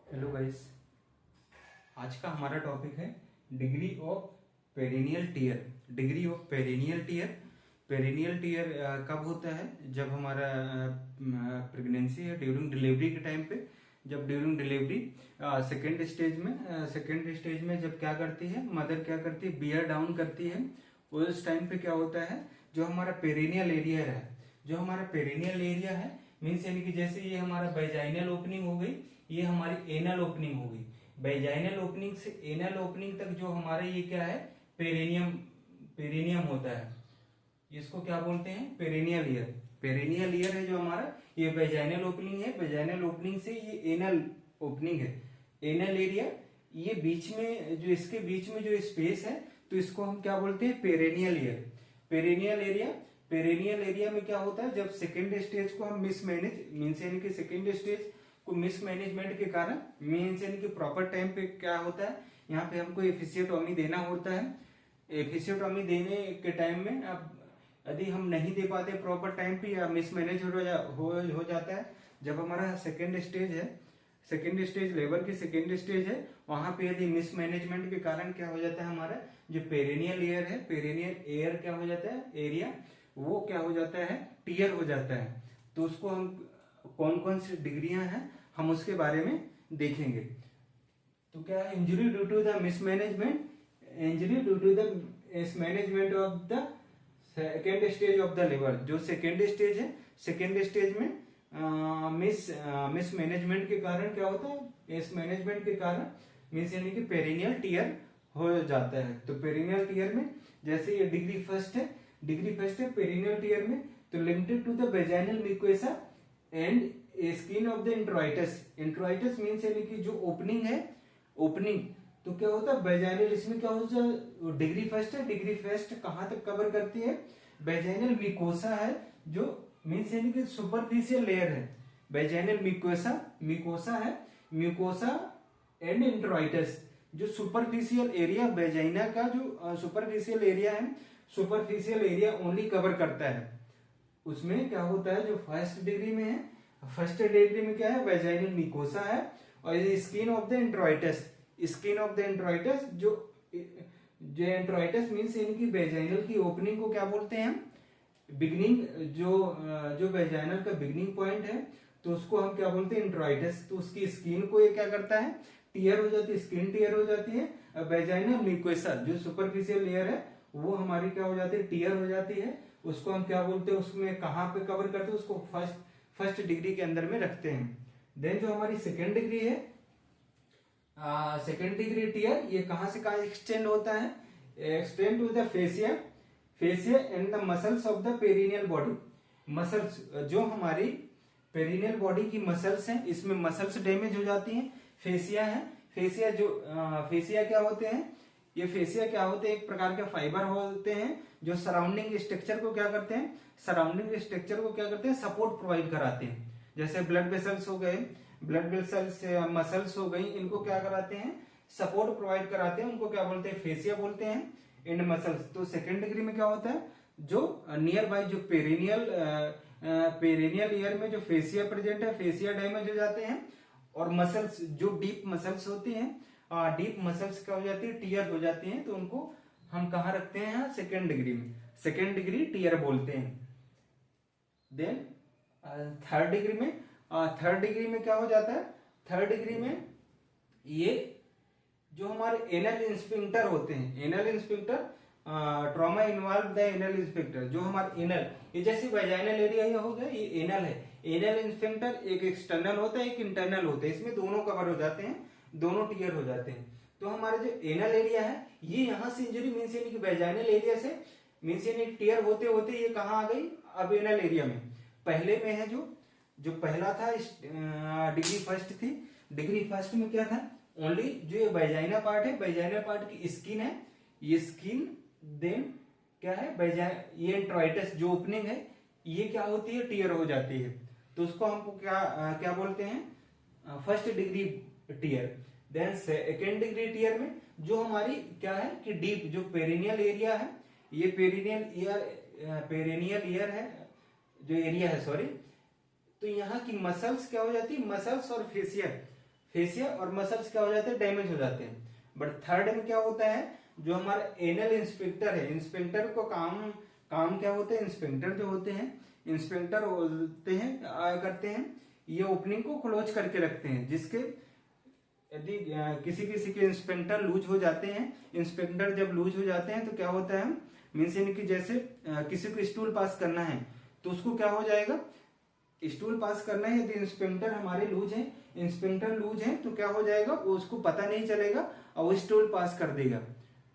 Hello guys, आज का हमारा टॉपिक है degree of perineal tear. Degree of perineal tear. Perineal tear कब होता है? जब हमारा प्रेगनेंसी है, ड्यूरिंग डिलीवरी के टाइम पे। जब ड्यूरिंग डिलीवरी सेकेंड स्टेज में जब क्या करती है मदर, क्या करती है, बियर डाउन करती है। उस टाइम पे क्या होता है, जो हमारा पेरिनियल एरिया है, जो हमारा पेरिनियल एरिया है मीन्स यानी कि जैसे ये हमारा वेजाइनल ओपनिंग हो गई, ये हमारी एनल ओपनिंग हो गई। वेजाइनल ओपनिंग से एनल ओपनिंग तक जो हमारा ये क्या है, पेरिनियम पेरिनियम होता है। इसको क्या बोलते हैं? Perineal ear. पेरिनियल ईयर है जो हमारा, ये वेजाइनल ओपनिंग है। वेजाइनल ओपनिंग से ये एनल ओपनिंग है, एनल एरिया। ये बीच में जो, इसके बीच में जो स्पेस है, तो इसको हम क्या बोलते हैं? Perineal ear, perineal area. Perineal area में क्या होता है, जब सेकेंड स्टेज को हम मिसमैनेज मीन्स यानी कि सेकेंड स्टेज को मिसमैनेजमेंट के कारण मीन्स यानी कि प्रॉपर टाइम पे क्या होता है, यहाँ पे हमको एफिसियोटॉमी देना होता है। एफिसियोटॉमी देने के टाइम में अब यदि हम नहीं दे पाते प्रॉपर टाइम पे या मिसमैनेज हो जाता है, जब हमारा सेकेंड स्टेज है, सेकेंड स्टेज लेबर की सेकेंड स्टेज है, वहां पे यदि मिसमैनेजमेंट के कारण क्या हो जाता है, हमारा जो पेरिनियल एयर है, पेरिनियल एयर क्या हो जाता है, एरिया, वो क्या हो जाता है, टियर हो जाता है। तो उसको हम कौन कौन सी डिग्रियां हैं हम उसके बारे में देखेंगे। तो क्या है, injury due to the mismanagement, injury due to the mismanagement of the second stage of the liver. जो सेकेंड स्टेज है, सेकेंड स्टेज में मिसमैनेजमेंट के कारण क्या होता है, मिसमैनेजमेंट के कारण मीन्स यानी कि पेरिनियल टियर हो जाता है। तो पेरिनियल टियर में जैसे ये डिग्री फर्स्ट है, डिग्री फर्स्ट है पेरिनियल टियर में, तो limited to the vaginal mucosa and skin of the introitus. Introitus means यानी कि जो ओपनिंग है, ओपनिंग, तो क्या होता है वेजाइनल, इसमें क्या होता है, डिग्री फर्स्ट है, डिग्री फर्स्ट कहां तक कवर करती है, वेजाइनल म्यूकोसा है, जो मीन्स यानी कि सुपरफिशियल लेयर है। वेजाइनल म्यूकोसा, म्यूकोसा है, म्यूकोसा एंड इंट्रोइटस, जो सुपरफिशियल एरिया वेजाइना का जो सुपरफिशियल एरिया है, सुपरफिशियल एरिया ओनली कवर करता है। उसमें क्या होता है, जो फर्स्ट डिग्री में है, फर्स्ट डिग्री में क्या है, वेजाइनल म्यूकोसा है, और ये skin of the introitus, skin of the introitus, जो इंट्रोइटस मीन्स इनकी वेजाइनल की ओपनिंग को क्या बोलते हैं हम, बिगनिंग, जो वेजाइनल का बिगनिंग पॉइंट है, तो उसको हम क्या बोलते हैं, इंट्रोइटस। तो उसकी स्किन को ये क्या करता है, टियर हो जाती है, स्किन टियर हो जाती है। वेजाइनल म्यूकोसा जो सुपरफिशियल लेयर है, वो हमारी क्या हो जाती है, टियर हो जाती है। उसको हम क्या बोलते हैं, उसमें कहां पे कवर करते हैं, उसको फर्स्ट डिग्री के अंदर में रखते हैं। देन जो हमारी सेकेंड डिग्री है, सेकेंड डिग्री टियर, ये कहां से कहां एक्सटेंड होता है, extend to the fascia, fascia and the muscles of the perineal body. Muscles, जो हमारी पेरिनियल बॉडी की मसल्स हैं, इसमें मसल्स डैमेज हो जाती हैं। फेसिया है, फेसिया जो फेसिया क्या होते हैं, ये फेसिया क्या होते हैं, एक प्रकार के फाइबर होते हैं जो सराउंडिंग स्ट्रक्चर को क्या करते हैं, सराउंडिंग स्ट्रक्चर को क्या करते हैं, सपोर्ट प्रोवाइड कराते हैं। जैसे ब्लड वेसल्स हो गए, ब्लड वेसल्स, मसल्स हो गई, इनको क्या कराते हैं, सपोर्ट प्रोवाइड कराते हैं, उनको क्या बोलते हैं, फेसिया बोलते हैं, एंड मसल्स। तो सेकेंड डिग्री में क्या होता है, जो नियर बाय जो पेरिनियल ईयर में जो फेसिया प्रेजेंट है, फेसिया डैमेज हो जाते हैं, और मसल्स जो डीप मसल्स होती हैं, डीप मसल्स क्या हो जाती है, टियर हो जाती हैं। तो उनको हम कहा रखते हैं, सेकेंड डिग्री में, सेकेंड डिग्री टियर बोलते हैं। देन थर्ड डिग्री में, थर्ड डिग्री में क्या हो जाता है, थर्ड डिग्री में ये जो हमारे एनल इंस्फिंक्टर होते हैं, anal sphincter, trauma involve the anal sphincter, जो हमारे एनल, ये जैसे वेजाइनल एरिया ये हो गया, ये एनल है। एनल इंस्फिंक्टर एक एक्सटर्नल होता है, एक इंटरनल होता है, इसमें दोनों कवर हो जाते हैं, दोनों टियर हो जाते हैं। तो हमारा जो एनल एरिया है, ये यहां से इंजरी मीन्स यानी कि वेजाइनल एरिया से मीन्स यानी टियर होते होते ये कहां आ गई, अब एनल एरिया में। पहले में है जो पहला था, डिग्री फर्स्ट थी, डिग्री फर्स्ट में क्या था, ओनली जो ये वेजाइना पार्ट है, वेजाइना पार्ट की स्किन है, ये स्किन, देन क्या है, ये इंट्रोइटस जो ओपनिंग है, ये क्या होती है, टियर हो जाती है। तो उसको हमको क्या बोलते हैं, first degree tear. Then second degree tear में जो हमारी क्या है कि डीप जो पेरिनियल एरिया है, ये पेरिनियल ईयर है, जो एरिया है, सॉरी, तो यहाँ की मसल्स क्या हो जाती है, मसल्स और फेसिया, फेसिया और मसल्स क्या हो जाते हैं, डैमेज हो जाते हैं। बट थर्ड में क्या होता है, जो हमारा एनल इंस्पेक्टर है, इंस्पेक्टर को काम क्या होते हैं, इंस्पेक्टर जो होते हैं, इंस्पेक्टर होते हैं करते हैं, ये ओपनिंग को क्लोज करके रखते हैं, जिसके यदि किसी किसी के इंस्पेक्टर लूज हो जाते हैं, इंस्पेक्टर जब लूज हो जाते हैं तो क्या होता है, मीन्स यानी कि जैसे किसी को स्टूल पास करना है तो उसको क्या हो जाएगा, स्टूल पास करना है, यदि इंस्पेक्टर हमारे लूज है, इंस्पेक्टर लूज है तो क्या हो जाएगा, वो उसको पता नहीं चलेगा और वो स्टूल पास कर देगा।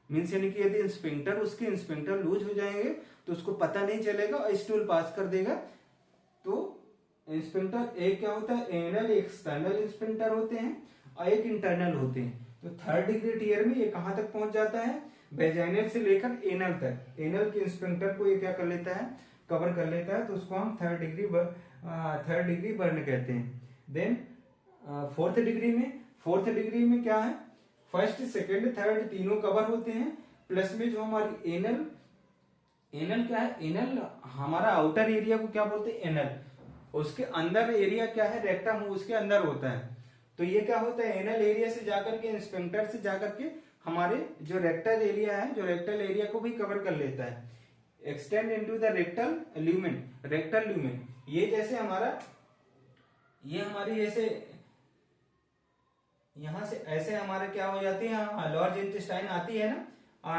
मीन्स यानी कि यदि इंस्पेक्टर लूज हो जाएंगे तो उसको पता नहीं चलेगा और स्टूल पास कर देगा। तो इंस्पेक्टर एक क्या होता है, एनल एक्सटर्नल इंस्पेक्टर होते हैं और एक इंटरनल होते हैं। तो थर्ड डिग्री टियर में ये कहां तक पहुंच जाता है, वेजाइनल से लेकर एनल तक। एनल के इंस्पेक्टर को ये क्या कर लेता है, कवर कर लेता है, तो उसको हम थर्ड डिग्री बर्न कहते हैं। देन फोर्थ डिग्री में क्या है, फर्स्ट सेकंड थर्ड तीनों कवर होते हैं, प्लस में जो हमारी एनल क्या है, एनल हमारा आउटर एरिया को क्या बोलते हैं, एनल, उसके अंदर एरिया क्या है, रेक्टम उसके अंदर होता है। तो ये क्या होता है, एनल एरिया से जाकर के, इंस्पेक्टर से जाकर के हमारे जो रेक्टल एरिया है, जो रेक्टल एरिया को भी कवर कर लेता है। Extend into the rectal lumen, ये जैसे हमारा, ये हमारी जैसे यहां से ऐसे हमारे क्या हो जाती है, लार्ज इंटेस्टाइन आती है ना,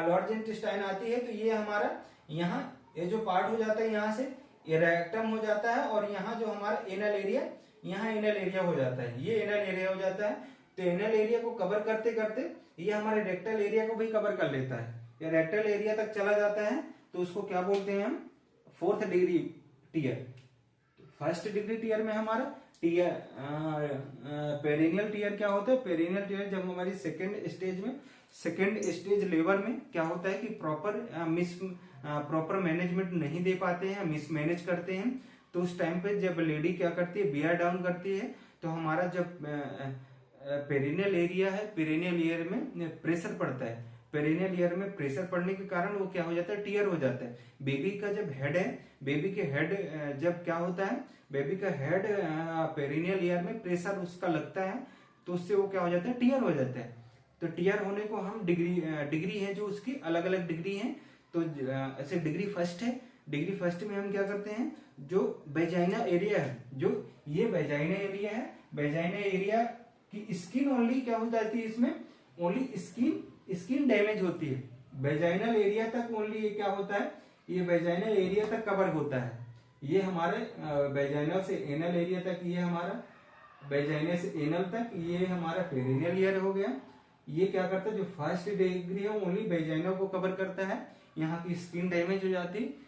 लार्ज इंटेस्टाइन आती है, तो ये हमारा यहाँ ये जो पार्ट हो जाता है, यहाँ से ये रेक्टम हो जाता है, और यहाँ जो हमारा एनल एरिया, यहाँ एनल एरिया हो जाता है, ये एनल एरिया हो जाता है। तो एनल एरिया को कवर करते करते ये हमारे रेक्टल एरिया को भी कवर कर लेता है, ये रेक्टल एरिया तक चला जाता है, तो उसको क्या बोलते हैं हम, fourth degree tear. First degree tear में हमारा टियर पेरिनियल टियर क्या होता है, पेरिनियल टियर जब हमारी सेकेंड स्टेज लेबर में क्या होता है कि प्रॉपर मैनेजमेंट नहीं दे पाते हैं, मिसमैनेज करते हैं, तो उस टाइम पे जब लेडी क्या करती है, बियर डाउन करती है, तो हमारा जब पेरिनियल एरिया है, पेरिनियल ईयर में प्रेशर पड़ता है, पेरिनियल ईयर में प्रेशर पड़ने के कारण वो क्या हो जाता है, टियर हो जाता है। बेबी का जब हेड है, बेबी के हेड जब क्या होता है, बेबी का हेड पेरिनियल ईयर में प्रेशर उसका लगता है, तो उससे वो क्या हो जाता है, टियर हो जाता है। तो टियर होने को हम डिग्री है जो उसकी अलग अलग डिग्री है। तो ऐसे डिग्री फर्स्ट है, डिग्री फर्स्ट में हम क्या करते हैं, जो वेजाइना एरिया है, जो ये वेजाइना एरिया है, वेजाइना एरिया की स्किन ओनली क्या हो जाती है, इसमें ओनली स्किन डैमेज होती है, वेजाइनल एरिया तक ओनली ये क्या होता है, ये वेजाइनल एरिया तक कवर होता है। ये हमारे वेजाइनल से एनल एरिया तक, ये हमारा वेजाइनल से एनल तक, ये हमारा पेरिनियल ईयर हो गया। ये क्या करता है, जो फर्स्ट डिग्री है ओनली वेजाइनल को कवर करता है, यहाँ की स्किन डैमेज हो जाती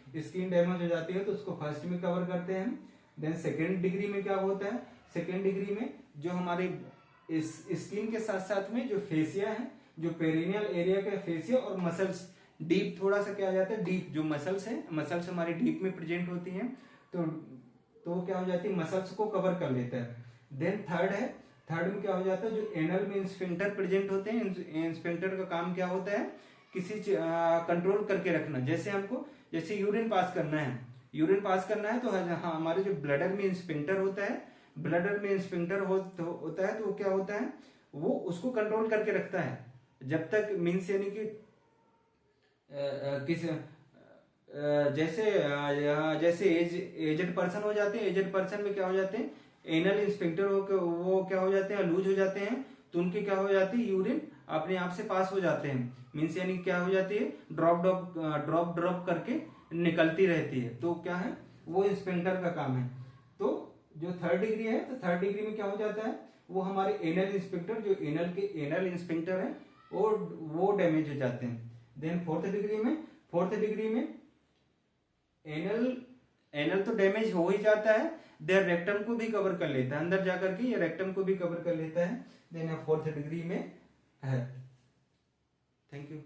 है, तो उसको फर्स्ट में कवर करते हैं। देन सेकेंड डिग्री में क्या होता है, सेकेंड डिग्री में जो हमारे इस स्किन के साथ साथ में जो फेसिया है, जो पेरिनियल एरिया का फेसिया और मसल्स डीप थोड़ा सा क्या आ जाता है, डीप जो मसल्स है, मसल्स हमारी डीप में प्रेजेंट होती हैं, तो क्या हो जाती है, मसल्स को कवर कर लेता है। देन थर्ड में क्या हो जाता है, जो एनल में स्फिंक्टर प्रेजेंट होते हैं, स्फिंक्टर का काम क्या होता है, किसी कंट्रोल करके रखना। जैसे यूरिन पास करना है, तो हमारे जो ब्लडर में स्फिंक्टर होता है, होता है, तो क्या होता है, वो उसको कंट्रोल करके रखता है जब तक, मीन्स यानी कि जैसे एजेड पर्सन हो जाते हैं, एजेड पर्सन में क्या हो जाते हैं, एनल इंस्पेक्टर वो क्या हो जाते हैं, लूज हो जाते हैं, तो उनकी क्या हो जाती है, यूरिन अपने आप से पास हो जाते हैं, मीन्स यानी क्या हो जाती है, ड्रॉप करके निकलती रहती है, तो क्या है, वो इंस्पेक्टर का काम है। तो जो थर्ड डिग्री है, तो थर्ड डिग्री में क्या हो जाता है, वो हमारे एनल इंस्पेक्टर, जो एनल इंस्पेक्टर है, वो डैमेज हो जाते हैं। देन फोर्थ डिग्री में एनल तो डैमेज हो ही जाता है, देन रेक्टम को भी कवर कर लेता है, अंदर जाकर के ये रेक्टम को भी कवर कर लेता है। देन फोर्थ डिग्री में है। Thank you.